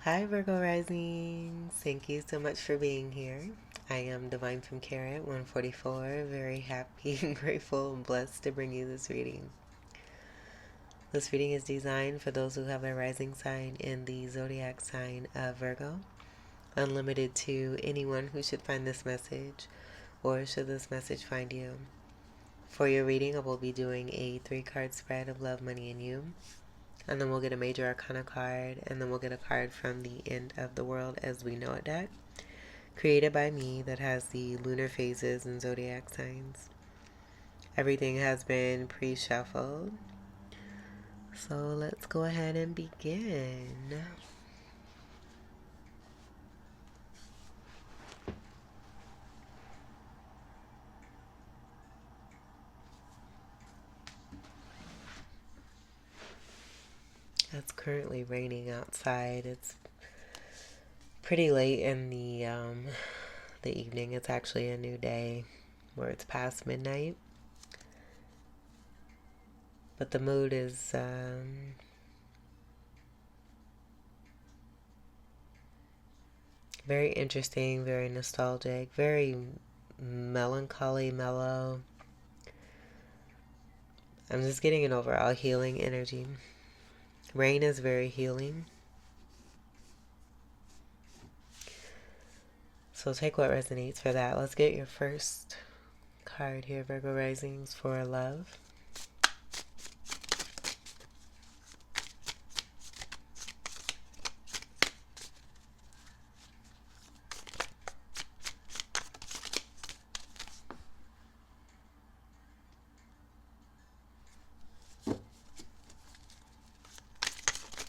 Hi, Virgo Rising. Thank you so much for being here. I am Divine from Carrot 144. Very happy and grateful and blessed to bring you this reading. This reading is designed for those who have a rising sign in the zodiac sign of Virgo, unlimited to anyone who should find this message or should this message find you. For your reading, I will be doing a 3-card spread of love, money, and you. And then we'll get a major arcana card, and then we'll get a card from the End of the World as We Know It deck, created by me, that has the lunar phases and zodiac signs. Everything has been pre-shuffled. So let's go ahead and begin. It's currently raining outside. It's pretty late in the evening. It's actually a new day where it's past midnight. But the mood is very interesting, very nostalgic, very melancholy, mellow. I'm just getting an overall healing energy. Rain is very healing. So take what resonates for that. Let's get your first card here, Virgo Risings, for love.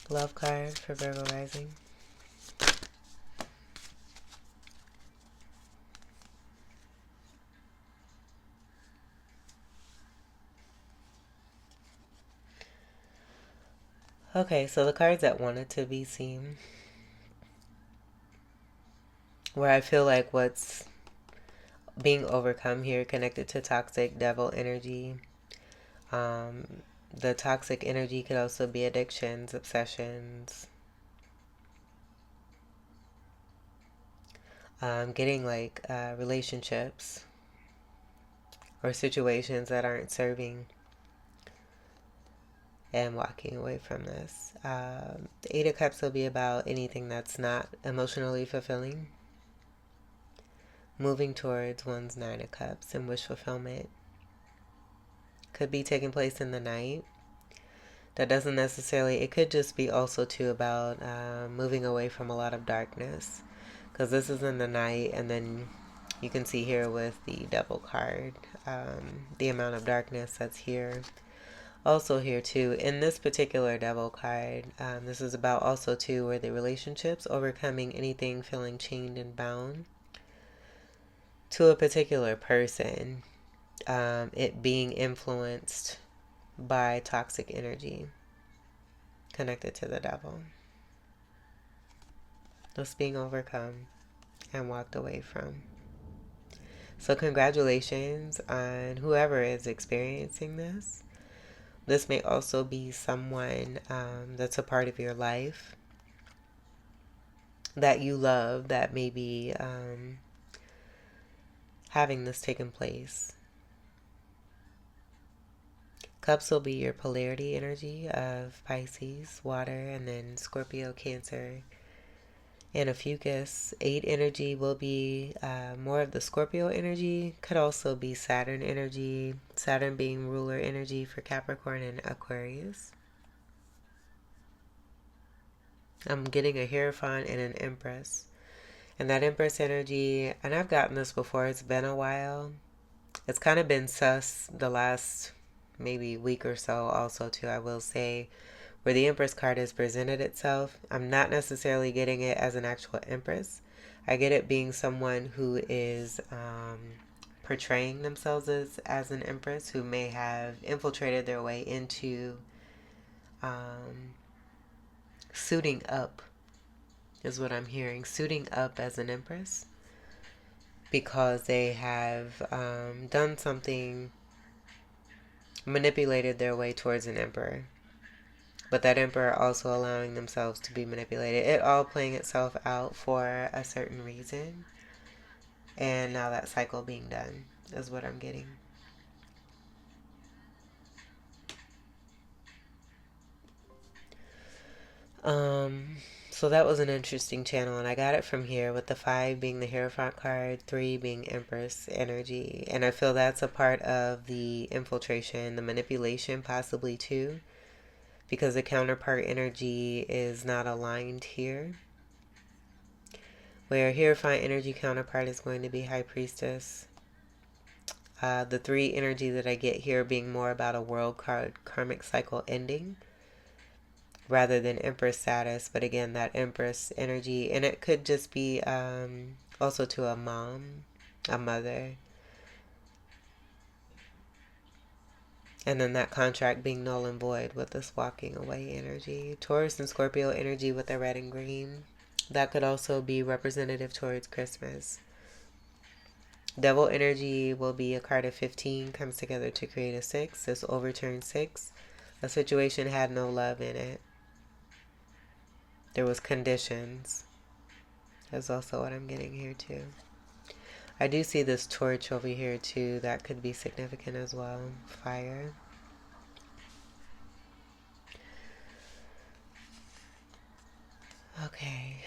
Love card for Virgo Rising. Okay, so the cards that wanted to be seen, where I feel like what's being overcome here connected to toxic devil energy. The toxic energy could also be addictions, obsessions, getting like relationships or situations that aren't serving, and walking away from this. The Eight of Cups will be about anything that's not emotionally fulfilling, moving towards one's Nine of Cups and wish fulfillment. Could be taking place in the night. That doesn't necessarily, it could just be also too about moving away from a lot of darkness, because this is in the night. And then you can see here with the Devil card, the amount of darkness that's here. Also here too, in this particular Devil card, this is about also too where the relationships, overcoming anything feeling chained and bound to a particular person, it being influenced by toxic energy connected to the devil. That's being overcome and walked away from. So congratulations on whoever is experiencing this. This may also be someone that's a part of your life that you love that may be having this taken place. Cups will be your polarity energy of Pisces, water, and then Scorpio, Cancer, and a Fucus. 8 energy will be more of the Scorpio energy. Could also be Saturn energy. Saturn being ruler energy for Capricorn and Aquarius. I'm getting a Hierophant and an Empress. And that Empress energy, and I've gotten this before, it's been a while. It's kind of been sus the last maybe week or so also too, I will say, where the Empress card has presented itself. I'm not necessarily getting it as an actual Empress. I get it being someone who is portraying themselves as an Empress, who may have infiltrated their way into suiting up, is what I'm hearing. Suiting up as an Empress because they have done something, manipulated their way towards an emperor. but that Emperor also allowing themselves to be manipulated. It all playing itself out for a certain reason. And now that cycle being done is what I'm getting. Um, so that was an interesting channel, and I got it from here with the 5 being the Hierophant card, 3 being Empress energy. And I feel that's a part of the infiltration, the manipulation possibly too, because the counterpart energy is not aligned here. Where Hierophant energy counterpart is going to be High Priestess. The 3 energy that I get here being more about a world card karmic cycle ending rather than Empress status. But again, that Empress energy, and it could just be also to a mom, a mother. And then that contract being null and void with this walking away energy. Taurus and Scorpio energy with the red and green. That could also be representative towards Christmas. Devil energy will be a card of 15, comes together to create a 6. This overturned 6. A situation had no love in it. There was conditions. That's also what I'm getting here too. I do see this torch over here too. That could be significant as well. Fire. Okay.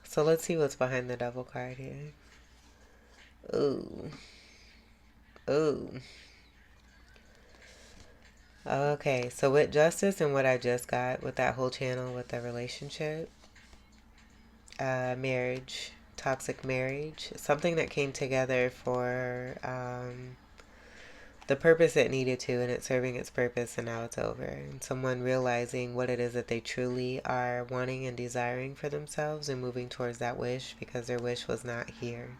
So let's see what's behind the devil card here. Ooh. Ooh. Okay, so with justice and what I just got with that whole channel with the relationship, marriage, toxic marriage, something that came together for the purpose it needed to, and it's serving its purpose, and now it's over. And someone realizing what it is that they truly are wanting and desiring for themselves and moving towards that wish because their wish was not here.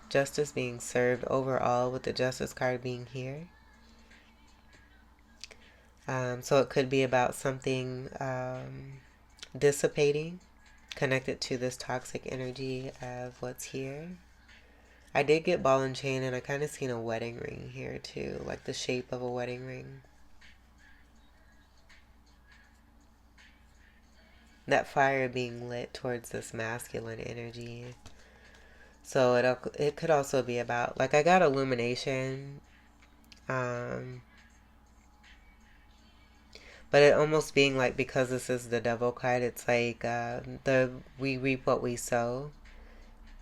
Justice being served overall with the justice card being here. So it could be about something dissipating, connected to this toxic energy of what's here. I did get ball and chain, and I kind of seen a wedding ring here too, like the shape of a wedding ring. That fire being lit towards this masculine energy. So it could also be about, like, I got illumination, but it almost being like, because this is the devil card, it's like we reap what we sow.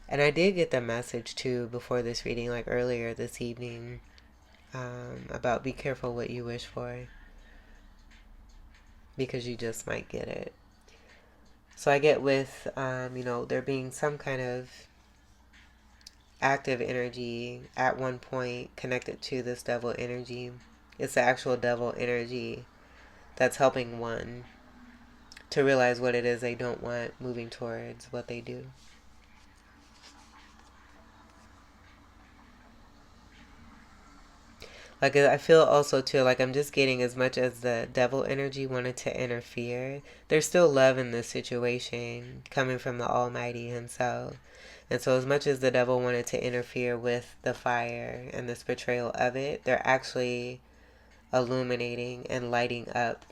And I did get the message too before this reading, like earlier this evening, about be careful what you wish for, because you just might get it. So I get with, there being some kind of active energy at one point connected to this devil energy. It's the actual devil energy that's helping one to realize what it is they don't want, moving towards what they do. Like, I feel also too, like, I'm just getting, as much as the devil energy wanted to interfere, there's still love in this situation coming from the Almighty himself. And so as much as the devil wanted to interfere with the fire and this betrayal of it, they're actually illuminating and lighting up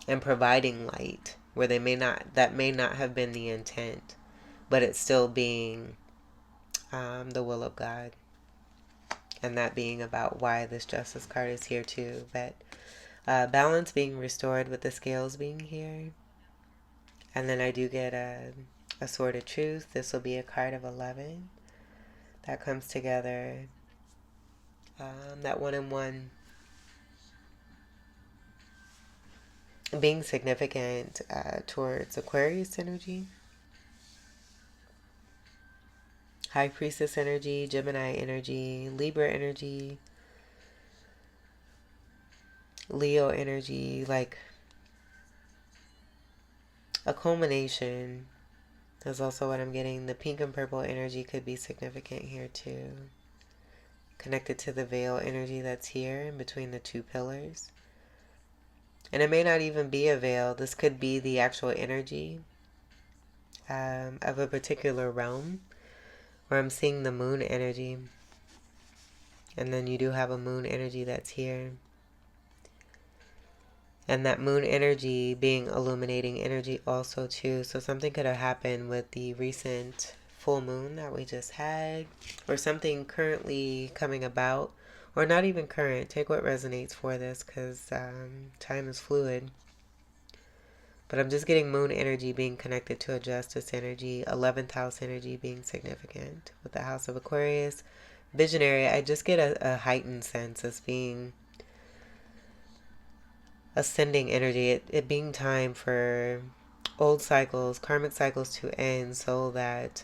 and providing light where they may not, that may not have been the intent, but it's still being the will of God. And that being about why this justice card is here too. But balance being restored with the scales being here. And then I do get a sword of truth. This will be a card of 11. That comes together. That 1 and 1 being significant towards Aquarius energy. High Priestess energy, Gemini energy, Libra energy, Leo energy, like a culmination is also what I'm getting. The pink and purple energy could be significant here too. Connected to the veil energy that's here in between the 2 pillars. And it may not even be a veil. This could be the actual energy of a particular realm, where I'm seeing the moon energy. And then you do have a moon energy that's here. And that moon energy being illuminating energy also too. So something could have happened with the recent full moon that we just had, or something currently coming about, or not even current. Take what resonates for this, because time is fluid. But I'm just getting moon energy being connected to a justice energy, 11th house energy being significant with the house of Aquarius. Visionary, I just get a heightened sense as being ascending energy, it being time for old cycles, karmic cycles to end, so that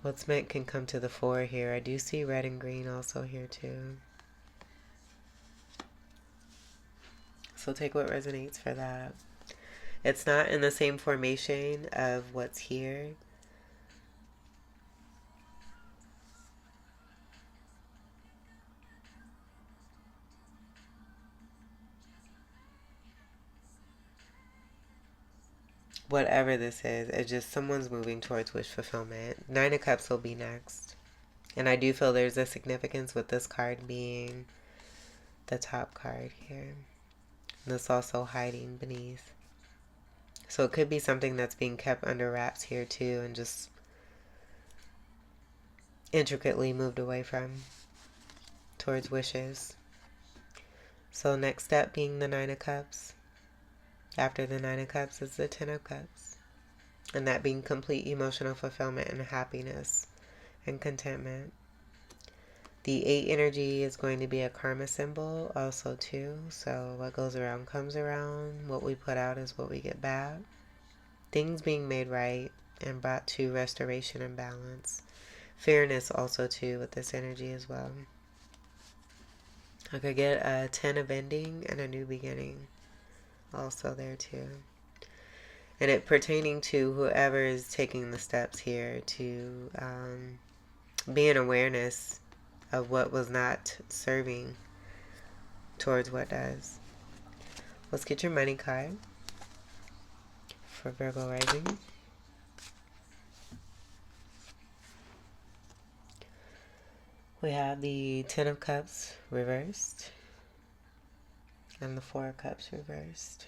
what's meant can come to the fore here. I do see red and green also here too. So take what resonates for that. It's not in the same formation of what's here. Whatever this is, it's just someone's moving towards wish fulfillment. Nine of Cups will be next. And I do feel there's a significance with this card being the top card here. And it's also hiding beneath. So it could be something that's being kept under wraps here too, and just intricately moved away from towards wishes. So next step being the Nine of Cups. After the Nine of Cups is the Ten of Cups. And that being complete emotional fulfillment and happiness and contentment. The 8 energy is going to be a karma symbol also too. So what goes around comes around. What we put out is what we get back. Things being made right and brought to restoration and balance. Fairness also too with this energy as well. I could get a 10 of ending and a new beginning also there too. And it pertaining to whoever is taking the steps here to be an awareness of what was not serving towards what does. Let's get your money card for Virgo rising. We have the Ten of Cups reversed and the Four of Cups reversed.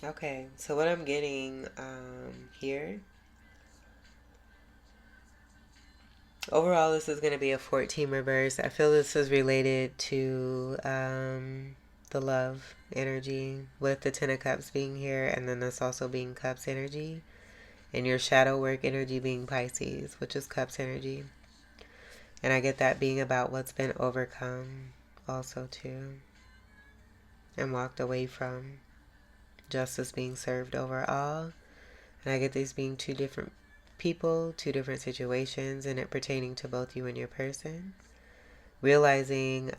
Okay, so what I'm getting here, overall this is going to be a 14 reverse. I feel this is related to the love energy with the Ten of Cups being here, and then this also being Cups energy, and your shadow work energy being Pisces, which is Cups energy. And I get that being about what's been overcome also too, and walked away from. Justice being served overall. And I get these being two different people, two different situations, and it pertaining to both you and your person. Realizing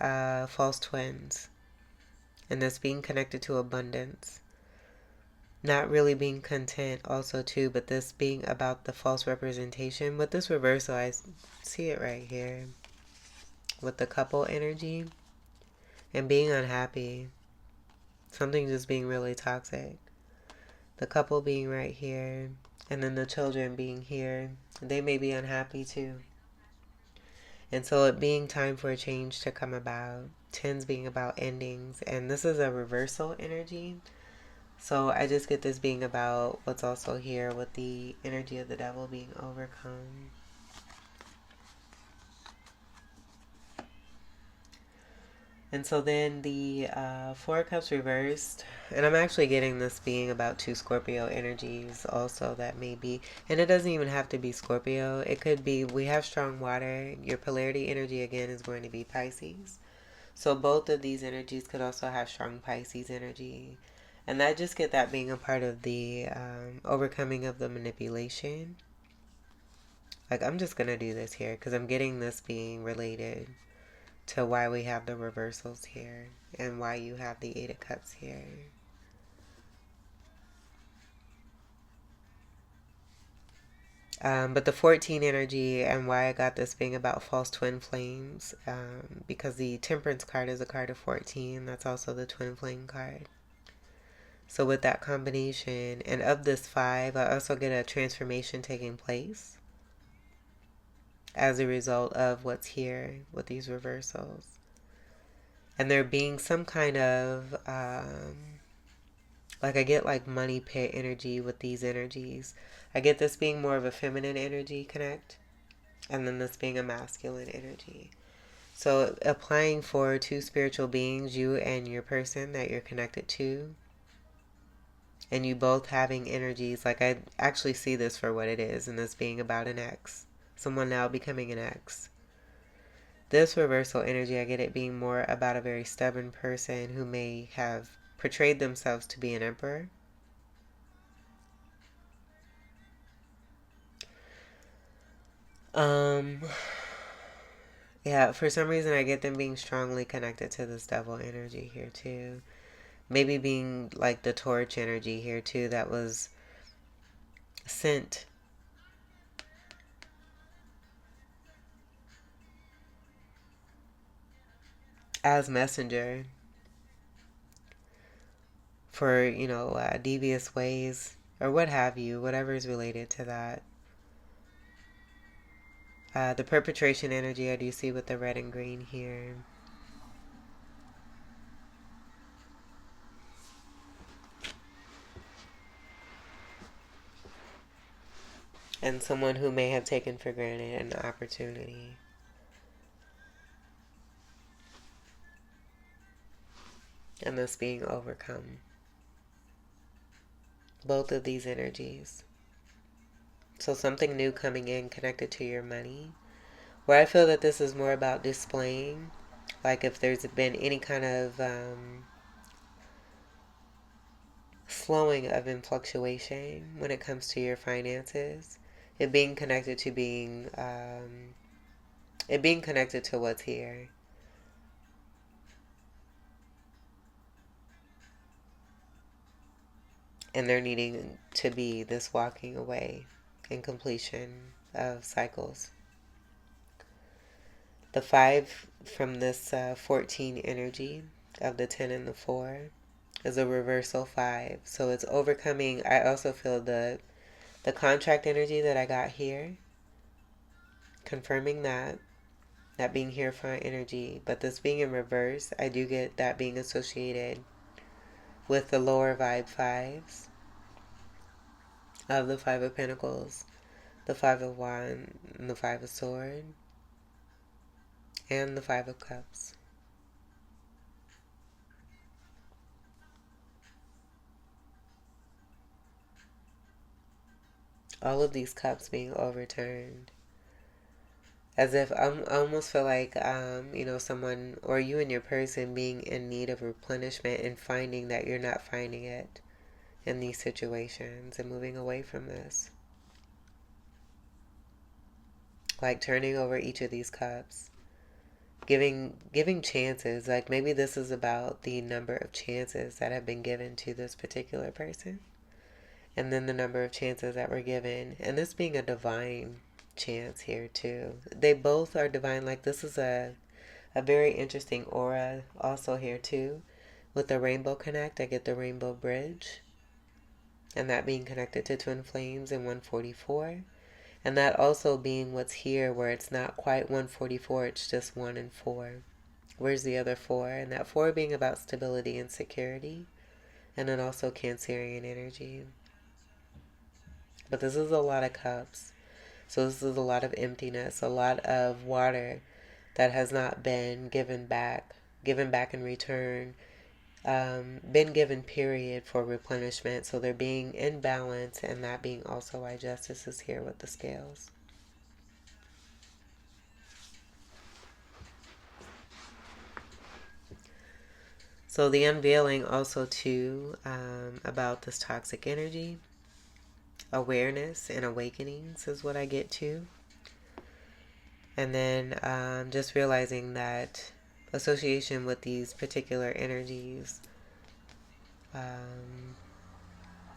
false twins. And this being connected to abundance. Not really being content also too, but this being about the false representation. With this reversal, I see it right here. With the couple energy. And being unhappy. Something just being really toxic. The couple being right here. And then the children being here. They may be unhappy too. And so it being time for a change to come about. Tens being about endings. And this is a reversal energy. So I just get this being about what's also here with the energy of the devil being overcome. And so then the Four of Cups reversed. And I'm actually getting this being about two Scorpio energies also that may be. And it doesn't even have to be Scorpio. It could be, we have strong water. Your polarity energy again is going to be Pisces. So both of these energies could also have strong Pisces energy. And I just get that being a part of the overcoming of the manipulation. Like, I'm just going to do this here because I'm getting this being related to why we have the reversals here and why you have the Eight of Cups here. But the 14 energy and why I got this being about false twin flames, because the Temperance card is a card of 14. That's also the twin flame card. So with that combination, and of this 5, I also get a transformation taking place as a result of what's here with these reversals. And there being some kind of, like I get like money pit energy with these energies. I get this being more of a feminine energy connect, and then this being a masculine energy. So applying for two spiritual beings, you and your person that you're connected to, and you both having energies, like I actually see this for what it is, and this being about an ex. Someone now becoming an ex. This reversal energy, I get it being more about a very stubborn person who may have portrayed themselves to be an emperor. Yeah, for some reason I get them being strongly connected to this devil energy here too. Maybe being like the torch energy here too that was sent as messenger for, devious ways or what have you, whatever is related to that. The perpetration energy I do see with the red and green here. And someone who may have taken for granted an opportunity. And this being overcome. Both of these energies. So something new coming in connected to your money. Where I feel that this is more about displaying. Like if there's been any kind of slowing of in fluctuation when it comes to your finances. It being connected to it being connected to what's here. And there needing to be this walking away and completion of cycles. The 5 from this 14 energy of the 10 and the 4 is a reversal 5. So it's overcoming. I also feel the contract energy that I got here, confirming that being here for energy, but this being in reverse, I do get that being associated with the lower vibe 5s of the 5 of Pentacles, the 5 of Wands, and the 5 of Swords, and the 5 of Cups. All of these cups being overturned. As if I almost feel like, someone or you and your person being in need of replenishment and finding that you're not finding it in these situations and moving away from this. Like turning over each of these cups. Giving chances. Like maybe this is about the number of chances that have been given to this particular person. And then the number of chances that were given. And this being a divine chance here too. They both are divine. Like this is a very interesting aura also here too. With the Rainbow Connect, I get the Rainbow Bridge. And that being connected to Twin Flames in 144. And that also being what's here where it's not quite 144, it's just 1 and 4. Where's the other 4? And that 4 being about stability and security. And then also Cancerian energy. But this is a lot of cups. So this is a lot of emptiness, a lot of water that has not been given back in return, been given period for replenishment. So they're being in balance, and that being also why justice is here with the scales. So the unveiling also too about this toxic energy. Awareness and awakenings is what I get to. And then just realizing that association with these particular energies um,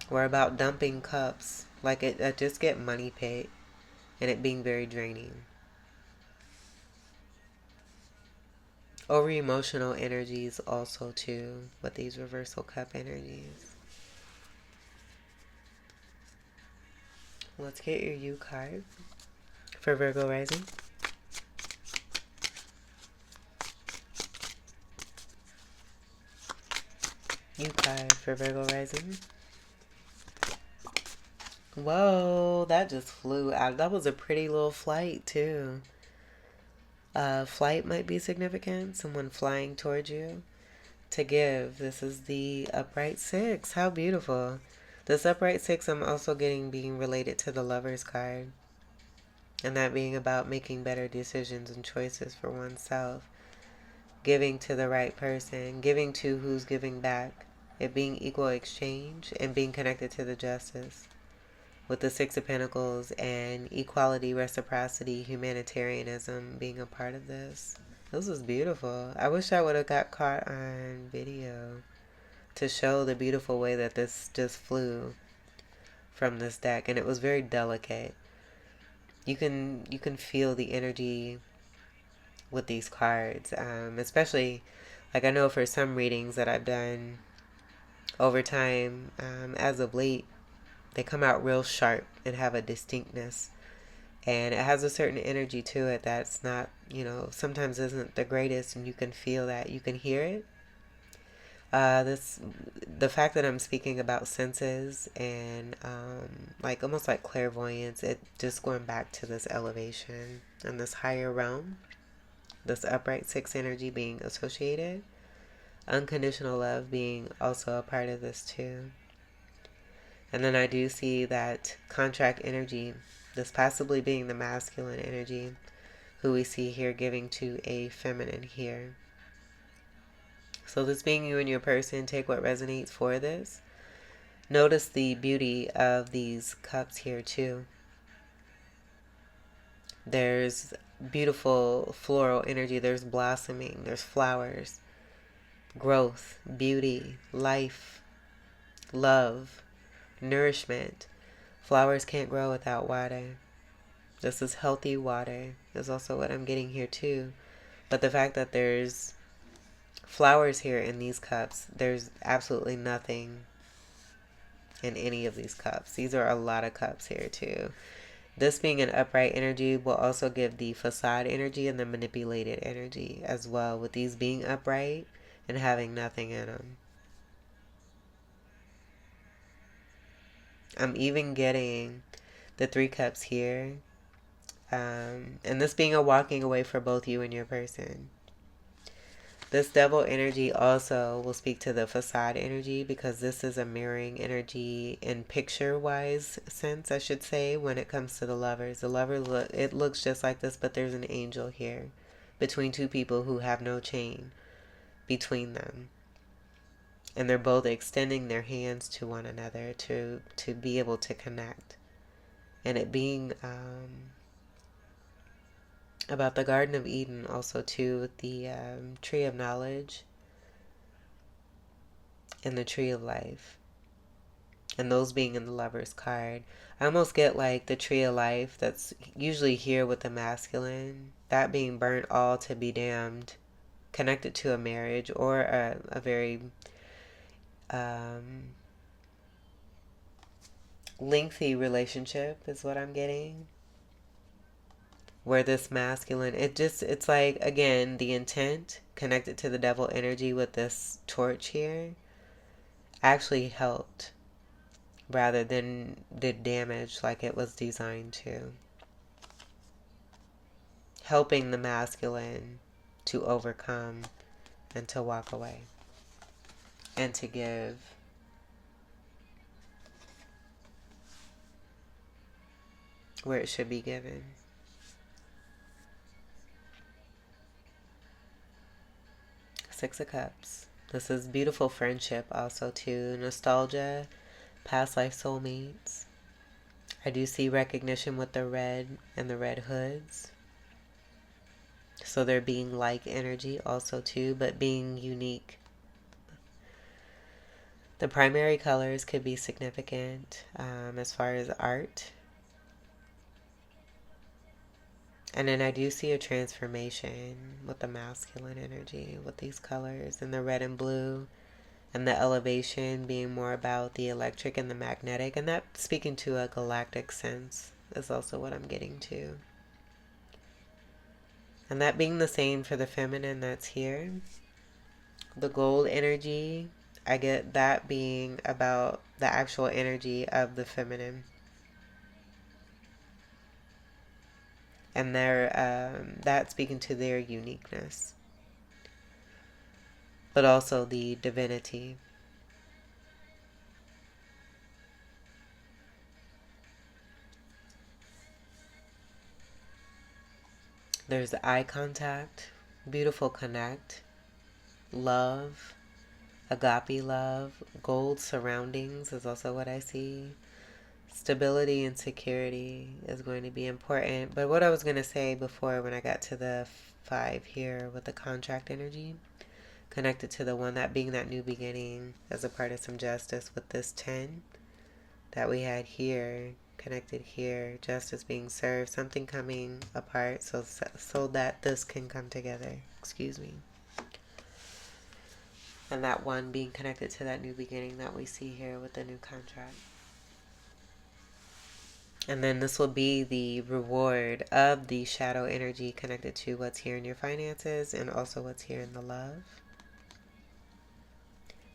were about dumping cups. Like I just get money pit and it being very draining. Over emotional energies also too with these reversal cup energies. Let's get your U card for Virgo rising. U card for Virgo rising. Whoa, that just flew out. That was a pretty little flight too. Flight might be significant. Someone flying towards you. To give. This is the upright six. How beautiful. This upright six I'm also getting being related to the Lovers card. And that being about making better decisions and choices for oneself. Giving to the right person. Giving to who's giving back. It being equal exchange and being connected to the justice. With the Six of Pentacles and equality, reciprocity, humanitarianism being a part of this. This was beautiful. I wish I would have got caught on video to show the beautiful way that this just flew from this deck, and it was very delicate. You can feel the energy with these cards, especially like I know for some readings that I've done over time, as of late, they come out real sharp and have a distinctness. And it has a certain energy to it that's not, sometimes isn't the greatest, and you can feel that. You can hear it. The fact that I'm speaking about senses and like almost like clairvoyance, it just going back to this elevation and this higher realm, this upright six energy being associated, unconditional love being also a part of this too. And then I do see that contract energy, this possibly being the masculine energy, who we see here giving to a feminine here. So this being you and your person, take what resonates for this. Notice the beauty of these cups here too. There's beautiful floral energy. There's blossoming. There's flowers. Growth, beauty, life, love, nourishment. Flowers can't grow without water. This is healthy water is also what I'm getting here too. But the fact that there's flowers here in these cups, there's absolutely nothing in any of these cups. These are a lot of cups here too. This being an upright energy will also give the facade energy and the manipulated energy as well, with these being upright and having nothing in them. I'm even getting the three cups here. And this being a walking away for both you and your person. This devil energy also will speak to the facade energy, because this is a mirroring energy in picture-wise sense, I should say, when it comes to the lovers. The lover, it looks just like this, but there's an angel here between two people who have no chain between them. And they're both extending their hands to one another to be able to connect. And it being about the Garden of Eden also too, with the tree of knowledge and the tree of life, and those being in the Lover's card. I almost get like the tree of life that's usually here with the masculine, that being burnt all to be damned, connected to a marriage or a very lengthy relationship is what I'm getting. Where this masculine, it's like, again, the intent connected to the devil energy with this torch here actually helped rather than did damage like it was designed to. Helping the masculine to overcome and to walk away and to give. Where it should be given. Six of Cups. This is beautiful friendship also too. Nostalgia, past life soulmates. I do see recognition with the red and the red hoods. So they're being like energy also too, but being unique. The primary colors could be significant as far as art. And then I do see a transformation with the masculine energy with these colors and the red and blue, and the elevation being more about the electric and the magnetic, and that speaking to a galactic sense is also what I'm getting to. And that being the same for the feminine that's here. The gold energy, I get that being about the actual energy of the feminine. And that speaking to their uniqueness. But also the divinity. There's eye contact, beautiful connect, love, agape love, gold surroundings is also what I see. Stability and security is going to be important. But what I was going to say before when I got to the 5 here with the contract energy, connected to the one that being that new beginning as a part of some justice with this 10 that we had here, connected here, justice being served, something coming apart so that this can come together. Excuse me. And that one being connected to that new beginning that we see here with the new contract. And then this will be the reward of the shadow energy connected to what's here in your finances and also what's here in the love.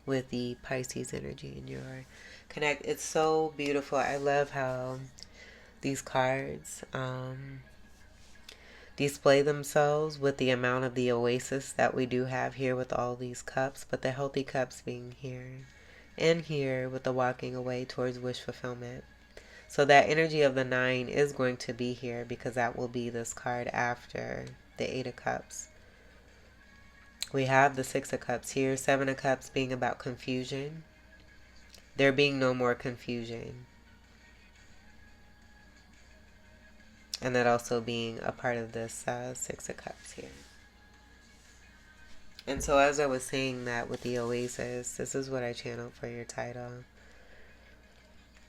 With the Pisces energy in your connect. It's so beautiful. I love how these cards display themselves with the amount of the oasis that we do have here with all these cups, but the healthy cups being here and here with the walking away towards wish fulfillment. So that energy of the 9 is going to be here because that will be this card after the 8 of Cups. We have the 6 of Cups here, 7 of Cups being about confusion. There being no more confusion. And that also being a part of this 6 of Cups here. And so as I was saying that with the oasis, this is what I channeled for your title.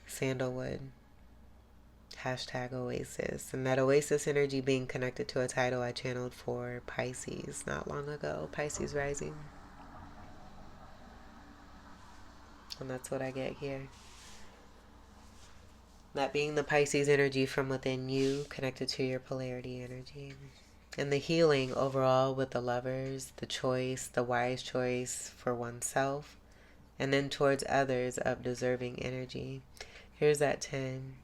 Sandalwood. Hashtag oasis. And that oasis energy being connected to a title I channeled for Pisces not long ago. Pisces rising. And that's what I get here. That being the Pisces energy from within you, connected to your polarity energy. And the healing overall with the lovers, the choice, the wise choice for oneself, and then towards others of deserving energy. Here's that 10.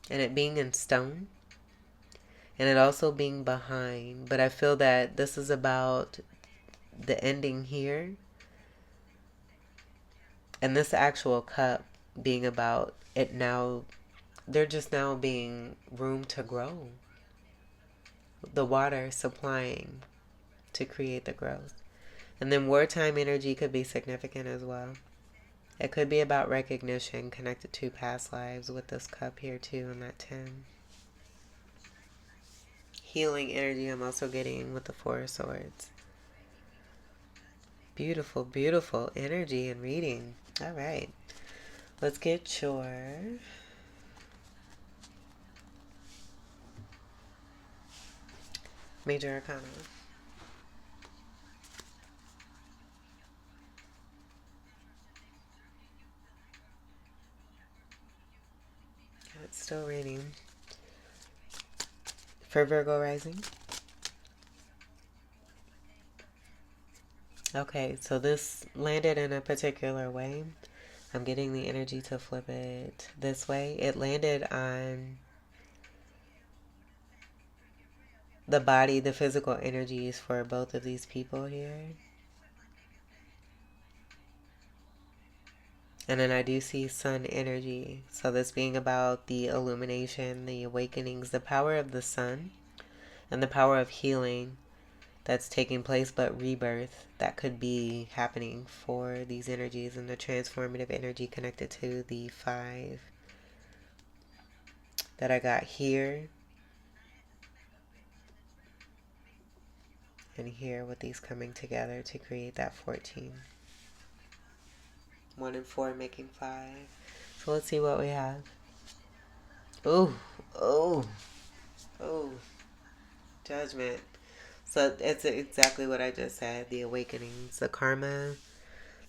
And it being in stone. And it also being behind. But I feel that this is about the ending here. And this actual cup being about it now. They're just now being room to grow. The water supplying to create the growth. And then wartime energy could be significant as well. It could be about recognition connected to past lives with this cup here too and that 10. Healing energy I'm also getting with the 4 of Swords. Beautiful, beautiful energy and reading. All right. Let's get your major arcana. It's still raining. For Virgo rising. Okay, so this landed in a particular way. I'm getting the energy to flip it this way. It landed on the body, the physical energies for both of these people here. And then I do see sun energy. So this being about the illumination, the awakenings, the power of the sun, and the power of healing that's taking place, but rebirth that could be happening for these energies, and the transformative energy connected to the 5 that I got here. And here with these coming together to create that 14. 1 and 4 making 5. So let's see what we have. Ooh, oh, oh, Judgment. So it's exactly what I just said. The awakenings, the karma,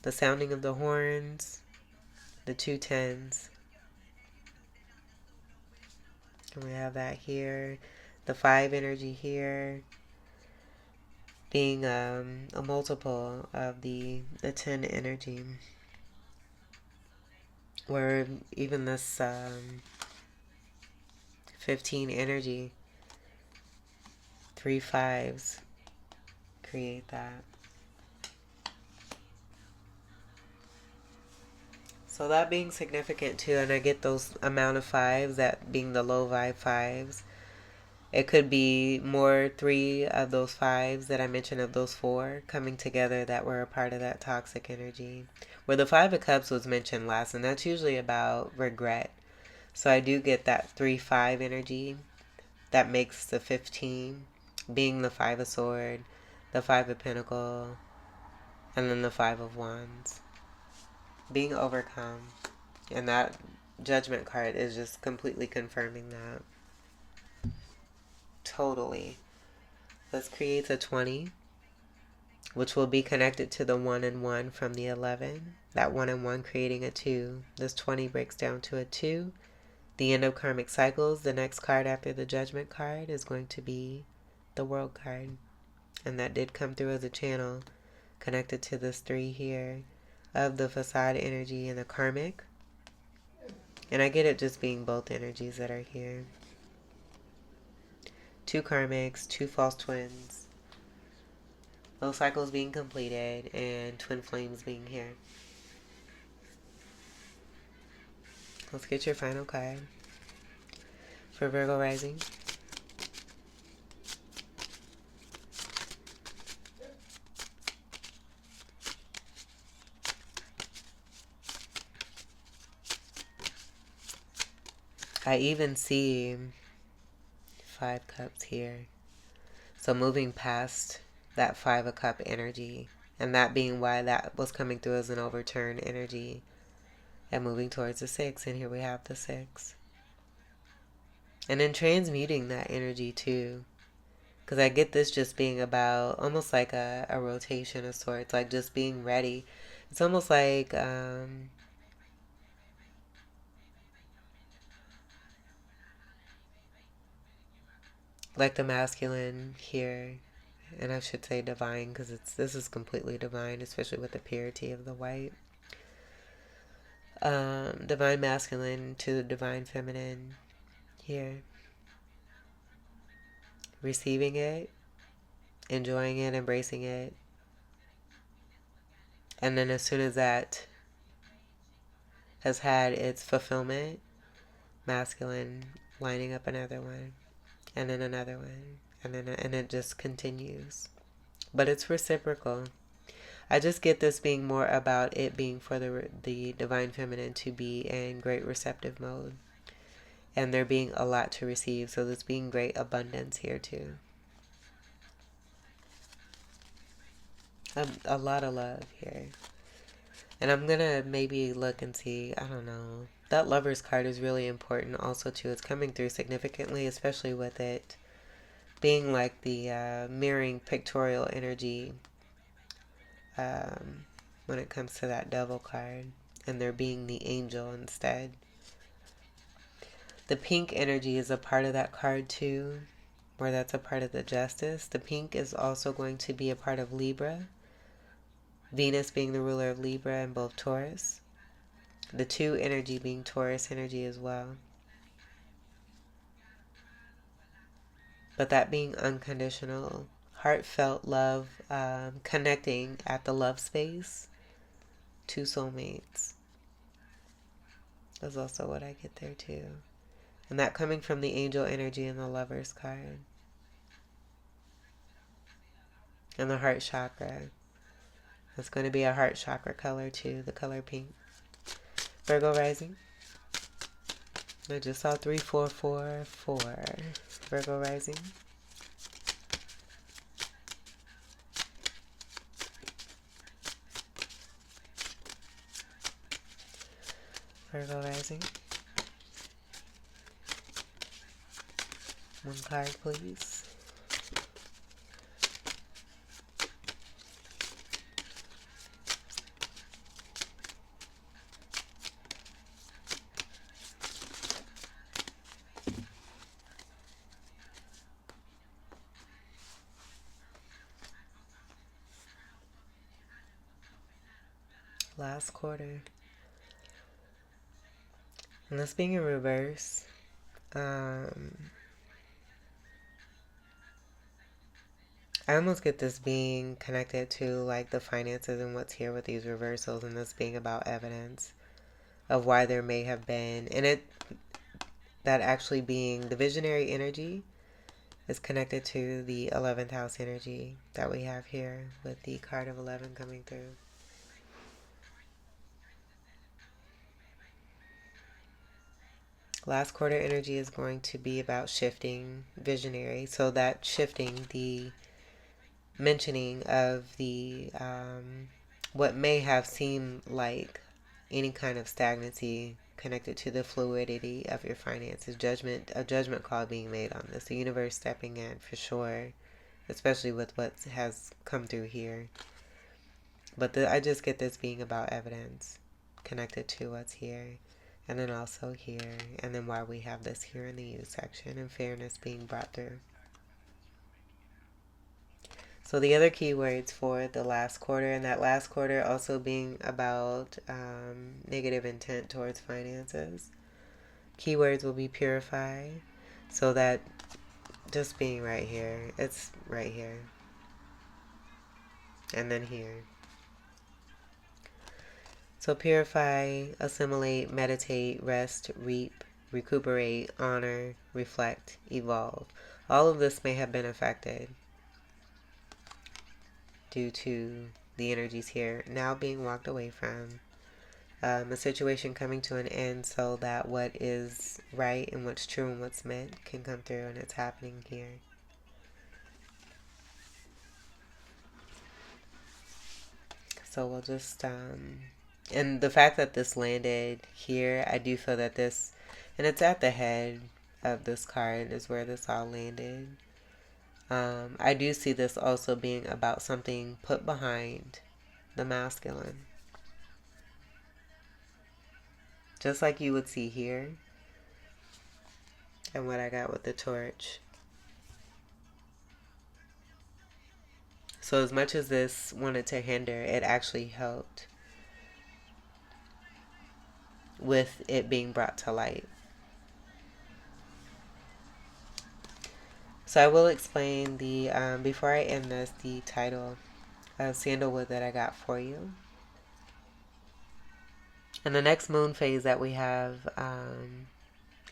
the sounding of the horns, the 2 tens. And we have that here. The 5 energy here being a multiple of the 10 energy. Where even this 15 energy, 3 5s create that. So that being significant too, and I get those amount of 5s, that being the low vibe 5s. It could be more 3 of those 5s that I mentioned of those 4 coming together that were a part of that toxic energy. Where the 5 of Cups was mentioned last, and that's usually about regret. So I do get that 3-5 energy that makes the 15 being the 5 of Sword, the 5 of Pentacle, and then the 5 of Wands. Being overcome. And that Judgment card is just completely confirming that. Totally. This creates a 20, which will be connected to the 1 and 1 from the 11. That 1 and 1 creating a 2. This 20 breaks down to a 2. The end of karmic cycles, the next card after the Judgment card is going to be the World card. And that did come through as a channel connected to this 3 here of the facade energy and the karmic. And I get it just being both energies that are here. 2 karmics, 2 false twins. Those cycles being completed and twin flames being here. Let's get your final card for Virgo rising. I even see 5 cups here. So moving past that 5 of cup energy, and that being why that was coming through as an overturn energy, and moving towards the 6, and here we have the 6. And then transmuting that energy too, because I get this just being about almost like a rotation of sorts, like just being ready. It's almost like the masculine here, and I should say divine, because this is completely divine, especially with the purity of the white. Divine masculine to the divine feminine here. Receiving it, enjoying it, embracing it. And then as soon as that has had its fulfillment, masculine lining up another one, and then another one, and then and it just continues. But it's reciprocal. I just get this being more about it being for the divine feminine to be in great receptive mode, and there being a lot to receive. So there's being great abundance here too. A lot of love here. And I'm gonna maybe look and see, I don't know. That Lover's card is really important also too. It's coming through significantly, especially with it being like the mirroring pictorial energy when it comes to that Devil card. And there being the Angel instead. The pink energy is a part of that card too, where that's a part of the Justice. The pink is also going to be a part of Libra. Venus being the ruler of Libra and both Taurus. The 2 energy being Taurus energy as well. But that being unconditional, heartfelt love, connecting at the love space. 2 soulmates. That's also what I get there too. And that coming from the Angel energy and the Lover's card. And the heart chakra. It's going to be a heart chakra color too, the color pink. Virgo rising. I just saw 3444. Virgo rising. Virgo rising. One card, please. Last quarter. And this being in reverse. I almost get this being connected to like the finances and what's here with these reversals, and this being about evidence of why there may have been, and it that actually being the visionary energy is connected to the 11th house energy that we have here with the card of 11 coming through. Last quarter energy is going to be about shifting, visionary. So that shifting, the mentioning of the what may have seemed like any kind of stagnancy connected to the fluidity of your finances. A judgment call being made on this. The universe stepping in for sure, especially with what has come through here. But I just get this being about evidence connected to what's here. And then also here. And then why we have this here in the U section. And fairness being brought through. So the other keywords for the last quarter, and that last quarter also being about negative intent towards finances. Keywords will be purify. So that just being right here. It's right here. And then here. So purify, assimilate, meditate, rest, reap, recuperate, honor, reflect, evolve. All of this may have been affected due to the energies here now being walked away from. A situation coming to an end so that what is right and what's true and what's meant can come through, and it's happening here. So we'll just, and the fact that this landed here, I do feel that this, and it's at the head of this card is where this all landed. I do see this also being about something put behind the masculine. Just like you would see here. And what I got with the torch. So as much as this wanted to hinder, it actually helped with it being brought to light. So I will explain the, before I end this, the title of Sandalwood that I got for you. And the next moon phase that we have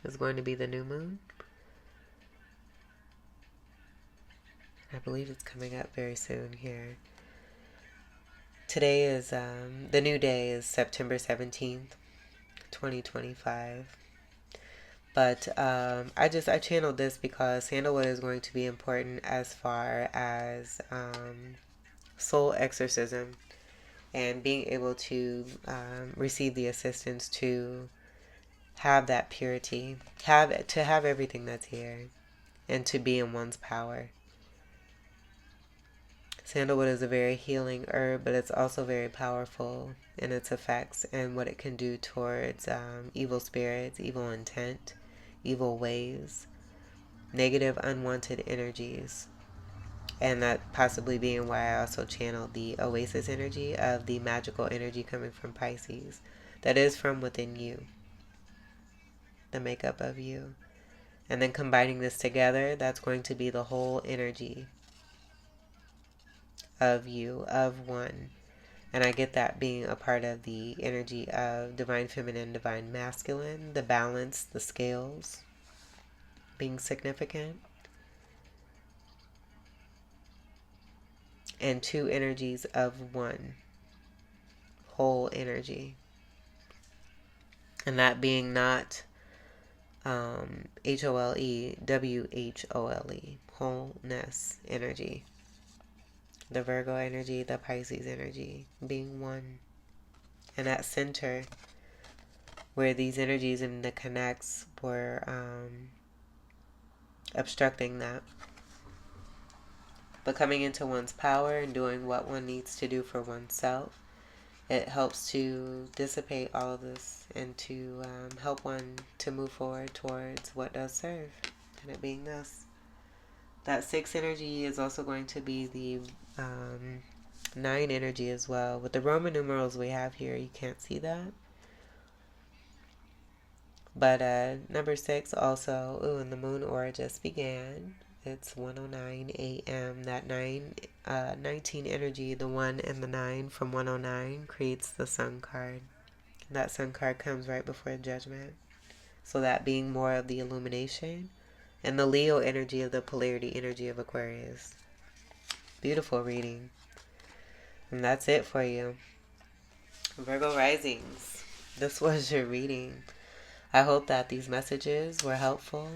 is going to be the new moon. I believe it's coming up very soon here. Today is, the new day is September 17th, 2025. But I channeled this because sandalwood is going to be important as far as soul exorcism and being able to receive the assistance to have that purity, to have everything that's here, and to be in one's power. Sandalwood is a very healing herb, but it's also very powerful in its effects and what it can do towards evil spirits, evil intent, evil ways, negative unwanted energies. And that possibly being why I also channeled the oasis energy of the magical energy coming from Pisces. That is from within you, the makeup of you. And then combining this together, that's going to be the whole energy of you, of one. And I get that being a part of the energy of divine feminine, divine masculine, the balance, the scales being significant. And two energies of one, whole energy. And that being not HOLE, WHOLE, wholeness energy. The Virgo energy, the Pisces energy being one. And at center, where these energies and the connects were obstructing that. But coming into one's power and doing what one needs to do for oneself, it helps to dissipate all of this and to help one to move forward towards what does serve, and it being this. That 6 energy is also going to be the 9 energy as well. With the Roman numerals we have here, you can't see that. But number 6 also, and the moon aura just began. It's 1:09 a.m. That 19 energy, the 1 and the 9 from 109 creates the sun card. That sun card comes right before judgment. So that being more of the illumination, and the Leo energy of the polarity energy of Aquarius. Beautiful reading. And that's it for you. Virgo risings. This was your reading. I hope that these messages were helpful,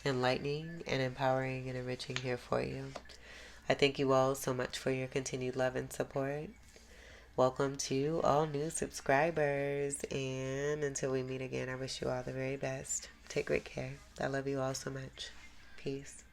enlightening, and empowering and enriching here for you. I thank you all so much for your continued love and support. Welcome to all new subscribers. And until we meet again, I wish you all the very best. Take great care. I love you all so much. Peace.